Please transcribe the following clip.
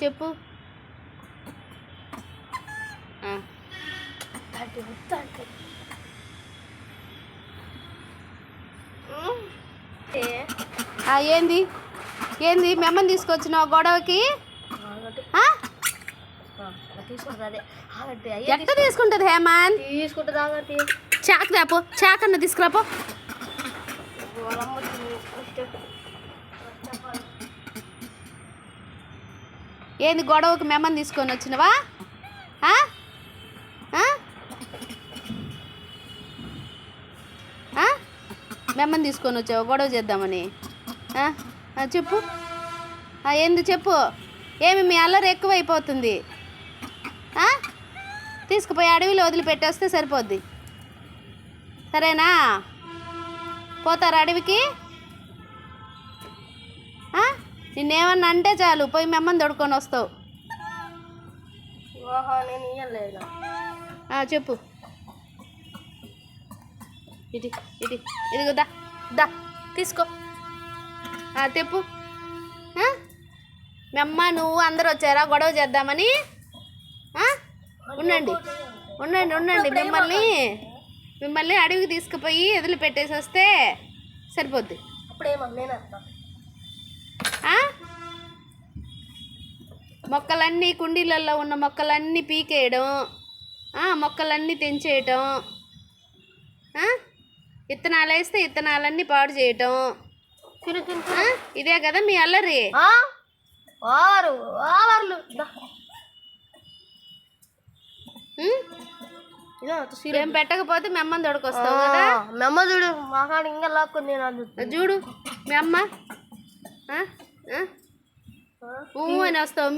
చెప్పు. ఏంది ఏంది మెమ్మని తీసుకొచ్చినావు గొడవకి? ఎట్ట తీసుకుంటుంది హేమంత్? తీసుకుంటుంది. చాక్ రాపో, చాక్ అన్న తీసుకురాపో. ఏంది గొడవకి మెమ్మని తీసుకొని వచ్చినవా? మెమ్మని తీసుకొని వచ్చావు గొడవ చేద్దామని? చెప్పు. ఏంది చెప్పు. ఏమి మీ అల్లరి ఎక్కువైపోతుంది. తీసుకుపోయి అడవిలో వదిలిపెట్టేస్తే సరిపోద్ది. సరేనా? పోతారు అడవికి? నిన్నేమన్నా అంటే చాలు పోయి మెమ్మని దొడుకొని వస్తావు. చెప్పు. ఇటు ఇటు ఇదిగో దా దా తీసుకో. చెప్పు. మెమ్మ నువ్వు అందరు వచ్చారా గొడవ చేద్దామని? ఉండండి ఉండండి ఉండండి. మిమ్మల్ని అడవికి తీసుకుపోయి వదిలిపెట్టేసి వస్తే సరిపోద్ది. మొక్కలన్నీ కుండీలలో ఉన్న మొక్కలన్నీ పీకేయడం, మొక్కలన్నీ తెంచేయటం, విత్తనాలు వేస్తే విత్తనాలన్నీ పాడు చేయటం, ఇదే కదా మీ అల్లరి? ఏం పెట్టకపోతే మెమ్మని దొడకొస్తావు కదా? మెమ్మ చూడు మాకాడ ఇంకా లాక్కుంది. చూడు మీ అమ్మ అని వస్తావు.